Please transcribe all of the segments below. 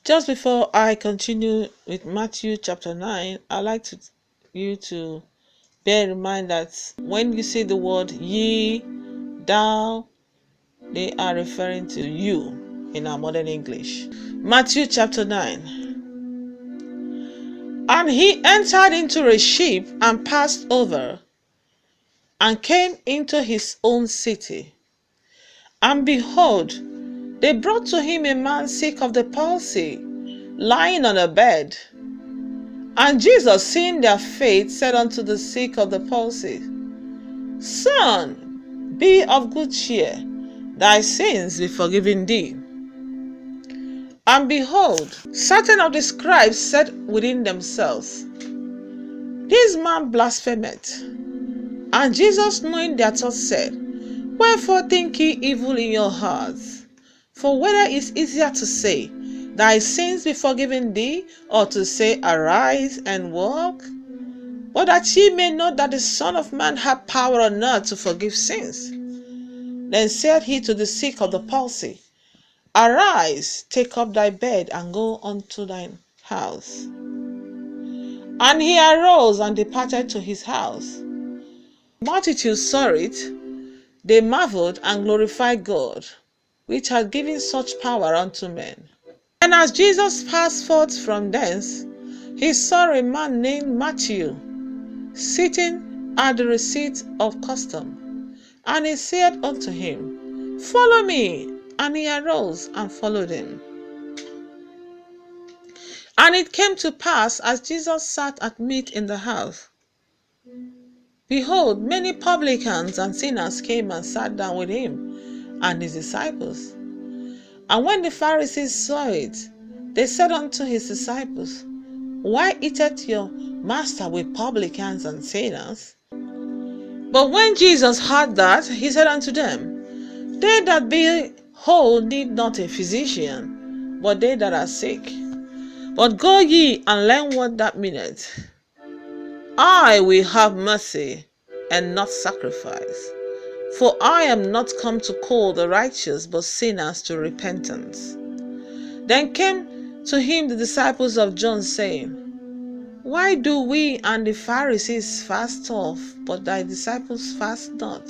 Just before I continue with Matthew chapter 9, I'd like you to bear in mind that when you see the word ye, thou, they are referring to you in our modern English. Matthew chapter 9. And he entered into a ship and passed over, and came into his own city. And behold, they brought to him a man sick of the palsy, lying on a bed. And Jesus, seeing their faith, said unto the sick of the palsy, Son, be of good cheer, thy sins be forgiven thee. And behold, certain of the scribes said within themselves, This man blasphemeth. And Jesus, knowing their thoughts, said, Wherefore think ye evil in your hearts? For whether it is easier to say, Thy sins be forgiven thee, or to say, Arise and walk? But that ye may know that the Son of Man hath power on earth to forgive sins. Then said he to the sick of the palsy, Arise, take up thy bed, and go unto thine house. And he arose and departed to his house. Multitudes saw it, they marveled and glorified God, which had given such power unto men. And as Jesus passed forth from thence, he saw a man named Matthew sitting at the receipt of custom. And he said unto him, Follow me. And he arose and followed him. And it came to pass, as Jesus sat at meat in the house, behold, many publicans and sinners came and sat down with him and his disciples. And when the Pharisees saw it, they said unto his disciples, Why eateth your master with publicans and sinners? But when Jesus heard that, he said unto them, They that be whole need not a physician, but they that are sick. But go ye and learn what that meaneth. I will have mercy, and not sacrifice. For I am not come to call the righteous, but sinners to repentance. Then came to him the disciples of John, saying, Why do we and the Pharisees fast oft, but thy disciples fast not?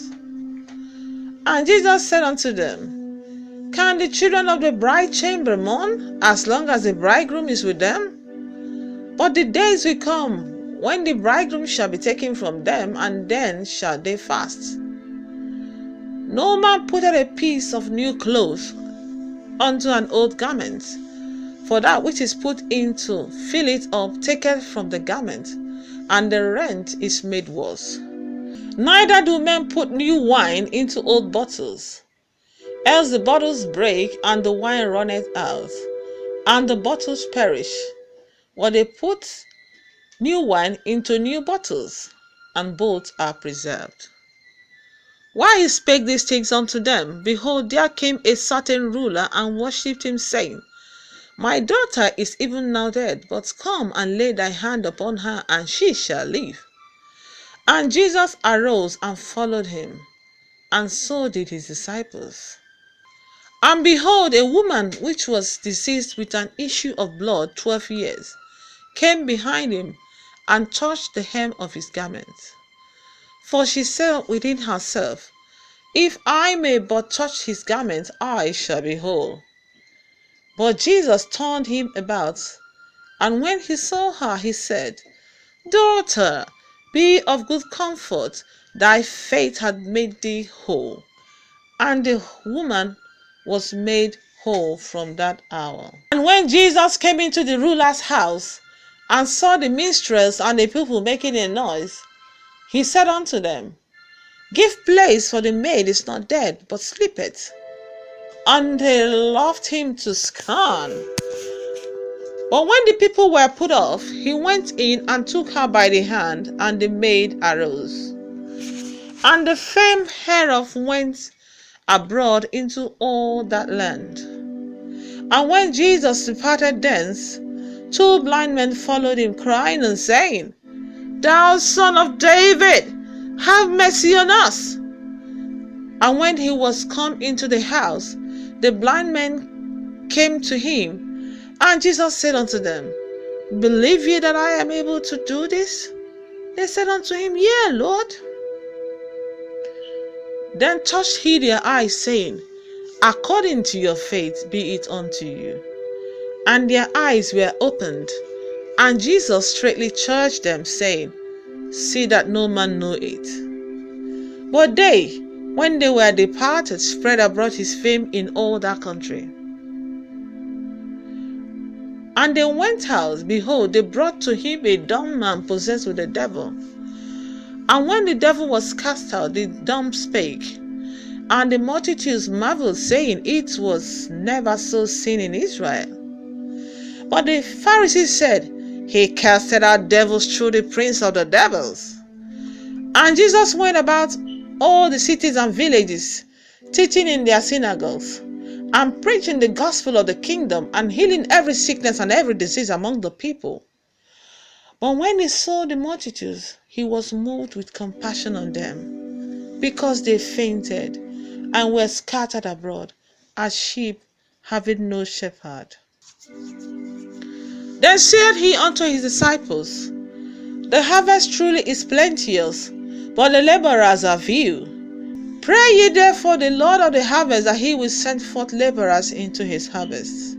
And Jesus said unto them, Can the children of the bride chamber mourn, as long as the bridegroom is with them? But the days will come, when the bridegroom shall be taken from them, and then shall they fast. No man putteth a piece of new clothes unto an old garment, for that which is put into fill it up taketh from the garment, and the rent is made worse. Neither do men put new wine into old bottles, else the bottles break, and the wine runneth out, and the bottles perish. But they put new wine into new bottles, and both are preserved. While he spake these things unto them, behold, there came a certain ruler and worshipped him, saying, My daughter is even now dead, but come and lay thy hand upon her, and she shall live. And Jesus arose and followed him, and so did his disciples. And behold, a woman which was diseased with an issue of blood 12 years, came behind him, and touched the hem of his garment. For she said within herself, If I may but touch his garment, I shall be whole. But Jesus turned him about, and when he saw her, he said, Daughter, be of good comfort, thy faith hath made thee whole. And the woman was made whole from that hour. And when Jesus came into the ruler's house, and saw the minstrels and the people making a noise, he said unto them, Give place, for the maid is not dead, but sleepeth. And they laughed him to scorn. But when the people were put off, he went in and took her by the hand, and the maid arose. And the fame hereof went abroad into all that land. And when Jesus departed thence, 2 blind men followed him, crying and saying, Thou Son of David, have mercy on us. And when he was come into the house, the blind men came to him, And Jesus said unto them, Believe ye that I am able to do this? They said unto him, Yea, Lord. Then touched he their eyes, saying, According to your faith be it unto you. And their eyes were opened. And Jesus straitly charged them, saying, See that no man know it. But they, when they were departed, spread abroad his fame in all that country. And they went out, behold, they brought to him a dumb man possessed with a devil. And when the devil was cast out, the dumb spake. And the multitudes marveled, saying, It was never so seen in Israel. But the Pharisees said, He casted out devils through the prince of the devils. And Jesus went about all the cities and villages, teaching in their synagogues, and preaching the gospel of the kingdom, and healing every sickness and every disease among the people. But when he saw the multitudes, he was moved with compassion on them, because they fainted, and were scattered abroad, as sheep having no shepherd. Then said he unto his disciples, The harvest truly is plenteous, but the laborers are few. Pray ye therefore the Lord of the harvest that he will send forth laborers into his harvest.